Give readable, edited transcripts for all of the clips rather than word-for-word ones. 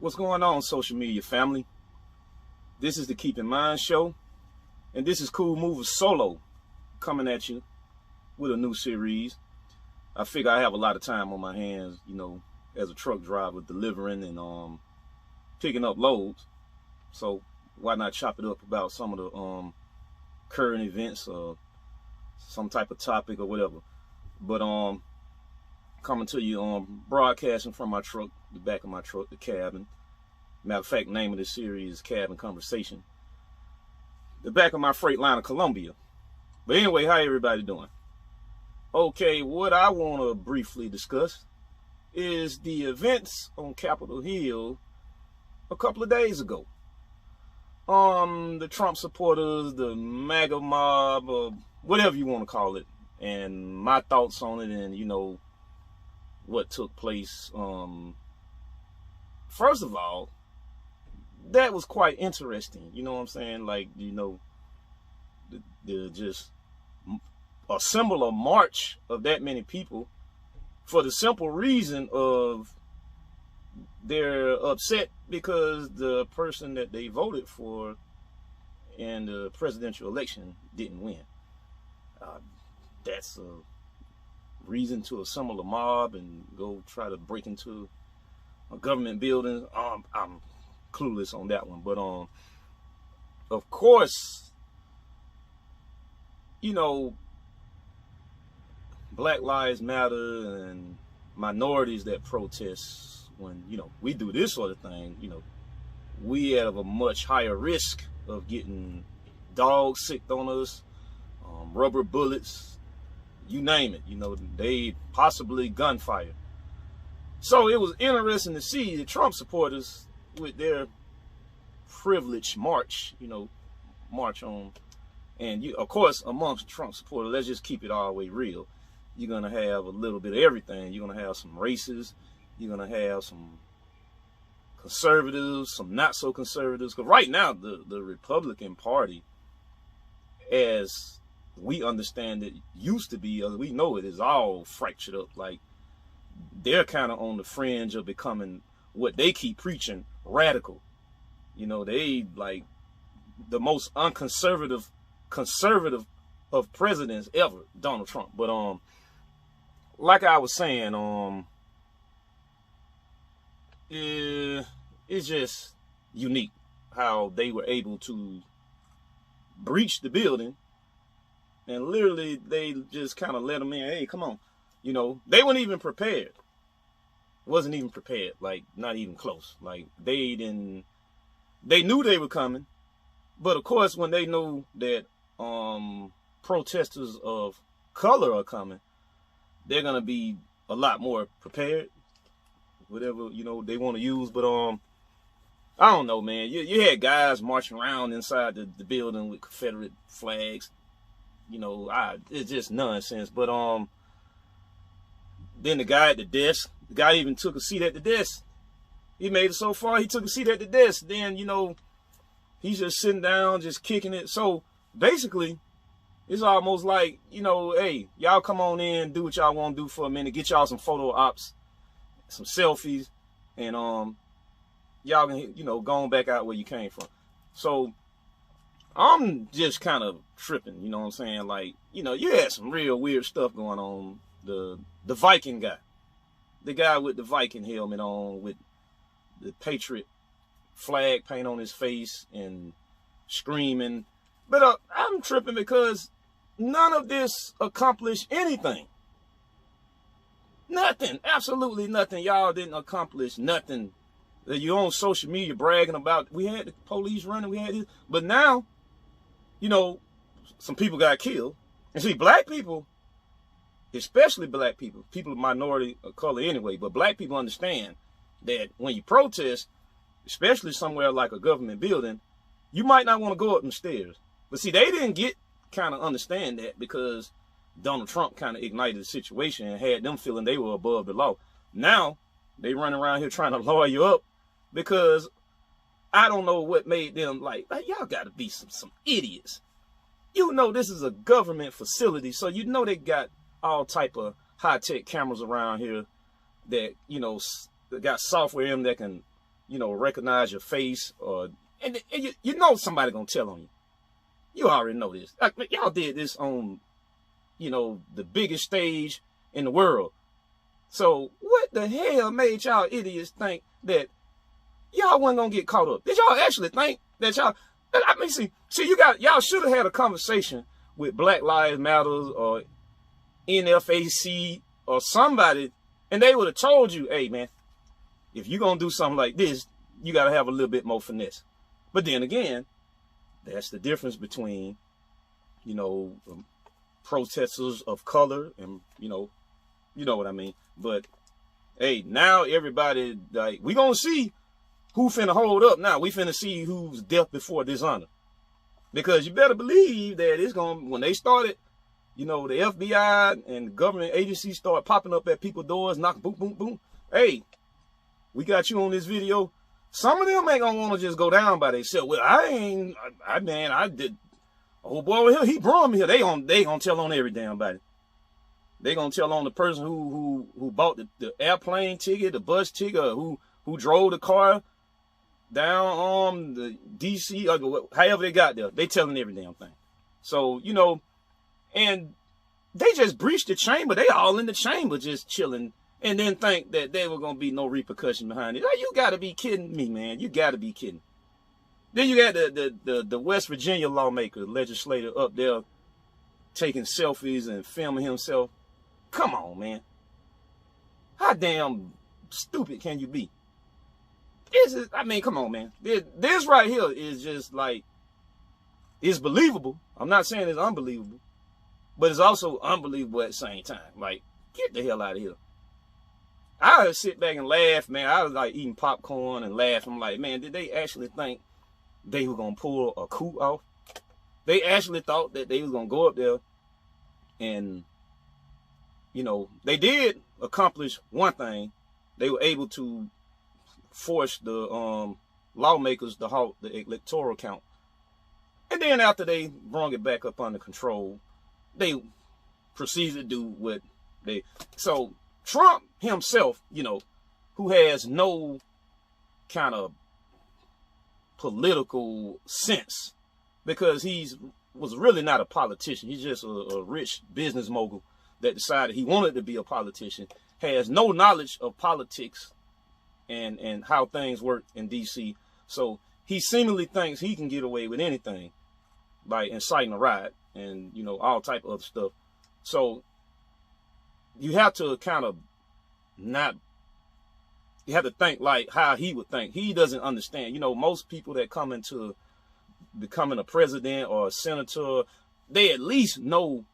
What's going on, social media family? This is the Keep in Mind show, and this is Cool Movers Solo coming at you with a new series. I figure I have a lot of time on my hands, as a truck driver, delivering and picking up loads. So why not chop it up about some of the current events or some type of topic or whatever. But coming to you broadcasting from my truck, the back of my truck, the cabin. Matter of fact, name of this series is Cabin Conversation. The back of my Freightliner Columbia. But anyway, how everybody doing? Okay, what I want to briefly discuss is the events on Capitol Hill a couple of days ago. The Trump supporters, the MAGA mob, or whatever you want to call it, and my thoughts on it, and what took place. First of all, that was quite interesting. You know what I'm saying? Like, just assemble a march of that many people for the simple reason of they're upset because the person that they voted for in the presidential election didn't win. That's a reason to assemble a mob and go try to break into a government building. I'm clueless on that one, but of course, Black Lives Matter and minorities that protest, when we do this sort of thing, we have a much higher risk of getting dogs sicked on us, rubber bullets, you name it, they possibly gunfire. So it was interesting to see the Trump supporters with their privileged march, march on. And of course, amongst Trump supporters, let's just keep it all the way real. You're going to have a little bit of everything. You're going to have some racists. You're going to have some conservatives, some not so conservatives. Because right now, the Republican Party, as we understand it, used to be, as we know it, is all fractured up. Like, they're kind of on the fringe of becoming what they keep preaching, radical. They like the most conservative of presidents ever, Donald Trump. But like I was saying, it's just unique how they were able to breach the building, and literally they just kind of let them in. Hey, come on. They weren't even prepared. Wasn't even prepared, like not even close. Like they knew they were coming, but of course when they knew that protesters of color are coming, they're gonna be a lot more prepared, whatever they want to use. But I don't know, man. You had guys marching around inside the building with Confederate flags. It's just nonsense. But then the guy at the desk, the guy even took a seat at the desk. He made it so far, he took a seat at the desk. Then, he's just sitting down, just kicking it. So basically, it's almost like, hey, y'all come on in, do what y'all want to do for a minute, get y'all some photo ops, some selfies, and y'all can, go on back out where you came from. So I'm just kind of tripping, you know what I'm saying? Like, you had some real weird stuff going on. The Viking guy, the guy with the Viking helmet on, with the Patriot flag paint on his face and screaming. But I'm tripping because none of this accomplished anything. Nothing, absolutely nothing. Y'all didn't accomplish nothing. You're on social media bragging about, we had the police running, we had this. But now, some people got killed. And see, black people, especially black people, people of minority of color anyway, but black people understand that when you protest, especially somewhere like a government building, you might not want to go up them stairs. But see, they didn't kind of understand that because Donald Trump kind of ignited the situation and had them feeling they were above the law. Now, they run around here trying to lawyer you up because I don't know what made them like y'all got to be some idiots. This is a government facility, so they got all type of high-tech cameras around here that, got software in them that can recognize your face, and you know somebody gonna tell on you. You already know this. Like, y'all did this on, the biggest stage in the world. So what the hell made y'all idiots think that y'all wasn't gonna get caught up? Did y'all actually think that y'all? I mean, see, y'all should have had a conversation with Black Lives Matter or NFAC or somebody, and they would have told you, hey man, if you're gonna do something like this, you gotta have a little bit more finesse. But then again, that's the difference between, protesters of color and, you know what I mean. But hey, now everybody, like, we gonna see who finna hold up now. We finna see who's death before dishonor. Because you better believe that it's gonna, when they started, the FBI and government agencies start popping up at people's doors, knocking, boom, boom, boom. Hey, we got you on this video. Some of them ain't gonna want to just go down by themselves. Well, I did. Oh boy over here, he brought me here. They gonna tell on every damn body. They gonna tell on the person who bought the airplane ticket, the bus ticket, or who drove the car down the DC, or however they got there. They telling every damn thing. So, and they just breached the chamber. They all in the chamber just chilling, and then think that there were gonna be no repercussion behind it. You gotta be kidding me, man. You gotta be kidding. Then you got the West Virginia lawmaker, legislator up there taking selfies and filming himself. Come on, man. How damn stupid can you be? Come on, man. This right here is just like, it's believable. I'm not saying it's unbelievable, but it's also unbelievable at the same time. Like, get the hell out of here. I would sit back and laugh, man. I was like eating popcorn and laughing. I'm like, man, did they actually think they were going to pull a coup off? They actually thought that they was going to go up there and, they did accomplish one thing. They were able to force the lawmakers to halt the electoral count. And then after they brought it back up under control, they proceeded to do what they... So Trump himself, who has no kind of political sense, because was really not a politician. He's just a rich business mogul that decided he wanted to be a politician, has no knowledge of politics and how things work in DC. So he seemingly thinks he can get away with anything by inciting a riot and, all type of other stuff. So you have to kind of you have to think like how he would think. He doesn't understand. Most people that come into becoming a president or a senator, they at least know,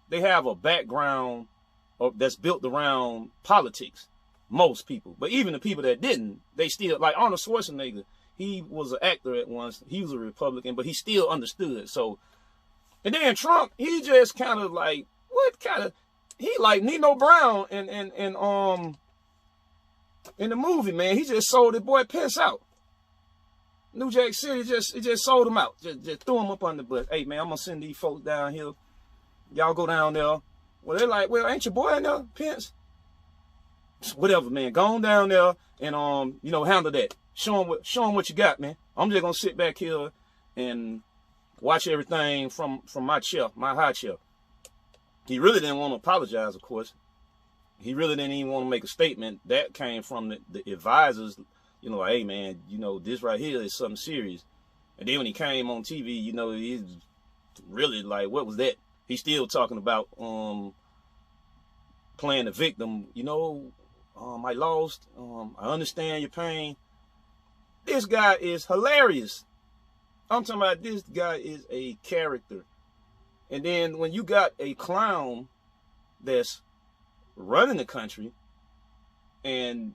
they have a background that's built around politics. Most people. But even the people that didn't, they still, like Arnold Schwarzenegger, he was an actor at once. He was a Republican, but he still understood. So, and then Trump, he just kind of like, he like Nino Brown in the movie, man. He just sold the boy Pence out. New Jack City just sold him out. Just threw him up on the bus. Hey man, I'm gonna send these folks down here. Y'all go down there. Well, they're like, well, ain't your boy in there, Pence? Whatever, man. Go on down there and handle that. Show him what you got, man. I'm just gonna sit back here and watch everything from my chair, my high chair. He really didn't want to apologize, of course. He really didn't even want to make a statement. That came from the advisors, like, hey man, this right here is something serious. And then when he came on TV, he's really like, what was that? He's still talking about playing the victim. I lost. I understand your pain. This guy is hilarious. I'm talking about, this guy is a character. And then when you got a clown that's running the country, and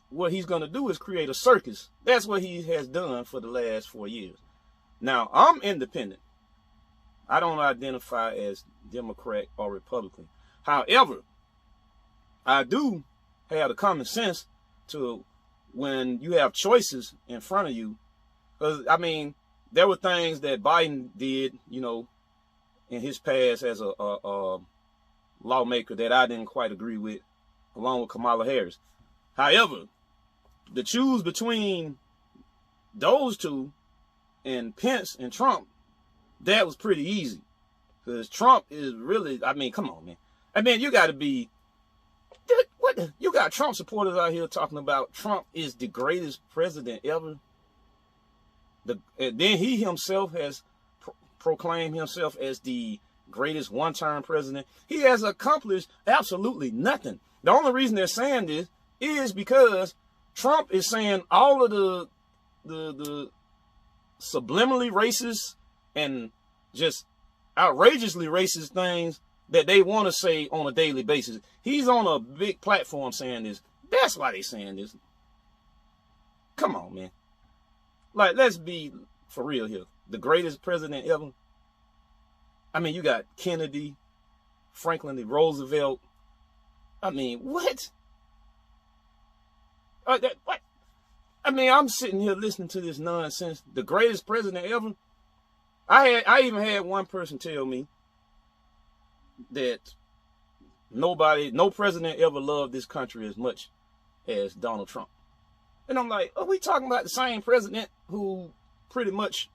what he's going to do is create a circus. That's what he has done for the last 4 years. Now, I'm independent. I don't identify as Democrat or Republican. However, I do have the common sense to, when you have choices in front of you, because, there were things that Biden did, in his past as a lawmaker that I didn't quite agree with, along with Kamala Harris. However, to choose between those two and Pence and Trump, that was pretty easy. Because Trump is really, I mean, come on, man. I mean, you got to be, what? You got Trump supporters out here talking about Trump is the greatest president ever. And then he himself has proclaimed himself as the greatest one-term president. He has accomplished absolutely nothing. The only reason they're saying this is because Trump is saying all of the subliminally racist and just outrageously racist things that they want to say on a daily basis. He's on a big platform saying this. That's why they're saying this. Come on, man. Like, let's be for real here. The greatest president ever. I mean, you got Kennedy, Franklin D. Roosevelt. I mean, what? What? I mean, I'm sitting here listening to this nonsense. The greatest president ever. I even had one person tell me that no president ever loved this country as much as Donald Trump. And I'm like, are we talking about the same president who pretty much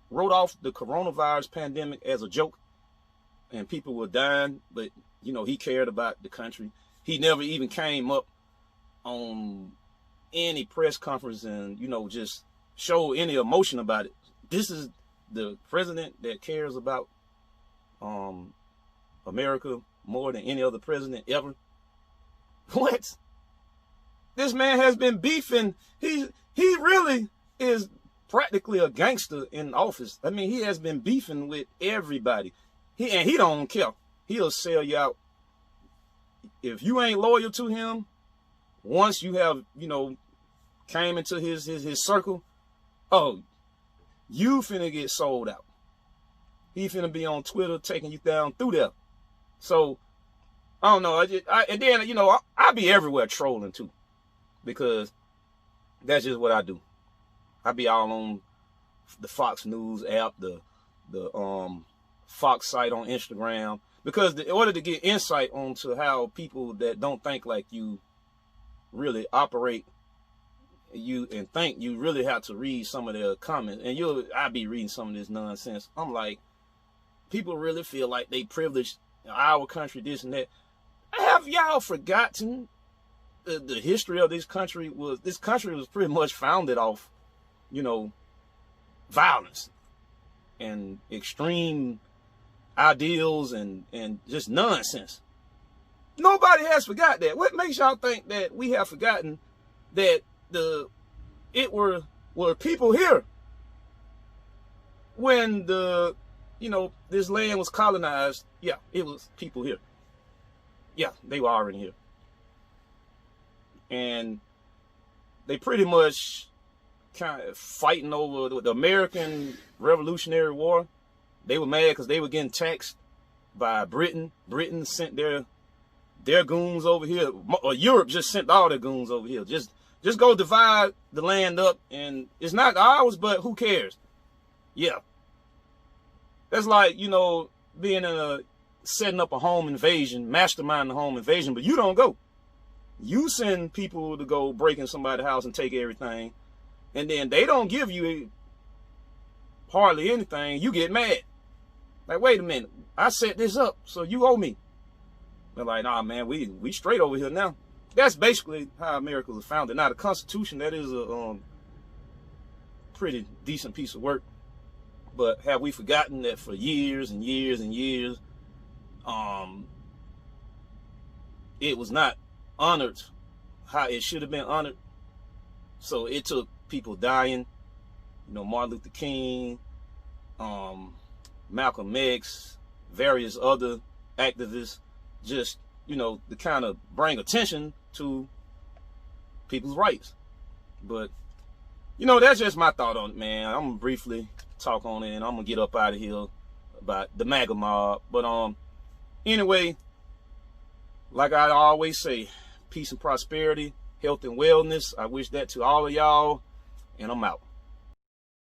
wrote off the coronavirus pandemic as a joke and people were dying, but, you know, he cared about the country. He never even came up on any press conference and, you know, just show any emotion about it. This is the president that cares about America more than any other president ever. What? This man has been beefing. He really is practically a gangster in office. I mean, he has been beefing with everybody. He don't care. He'll sell you out. If you ain't loyal to him, once you have, you know, came into his circle, oh, you finna get sold out. He finna be on Twitter taking you down through there. So, I don't know. And then, you know, I be everywhere trolling too. Because that's just what I do. I be all on the Fox News app, the Fox site on Instagram. Because in order to get insight onto how people that don't think like you really operate, you really have to read some of their comments. And I be reading some of this nonsense. I'm like, people really feel like they privileged our country, this and that. Have y'all forgotten the history of this country? This country was pretty much founded off, you know, violence and extreme ideals and just nonsense. Nobody has forgot that. What makes y'all think that we have forgotten that it were people here when this land was colonized? Yeah, it was people here. Yeah, they were already here. And they pretty much kind of fighting over the American Revolutionary War. They were mad because they were getting taxed by Britain. Britain sent their goons over here. Or Europe just sent all their goons over here. Just go divide the land up, and it's not ours, but who cares? Yeah. That's like, you know, setting up a home invasion, masterminding a home invasion, but you don't go. You send people to go break in somebody's house and take everything, and then they don't give you hardly anything. You get mad. Like, wait a minute, I set this up, so you owe me. They're like, nah, man, we straight over here now. That's basically how America was founded. Now, the Constitution, that is a pretty decent piece of work. But have we forgotten that for years and years and years, it was not honored how it should have been honored? So it took people dying, you know, Martin Luther King, Malcolm X, various other activists, just, you know, to kind of bring attention to people's rights. But, you know, that's just my thought on it, man. I'm gonna briefly talk on it, and I'm gonna get up out of here about the MAGA mob. But anyway, like I always say, peace and prosperity, health and wellness. I wish that to all of y'all, and I'm out.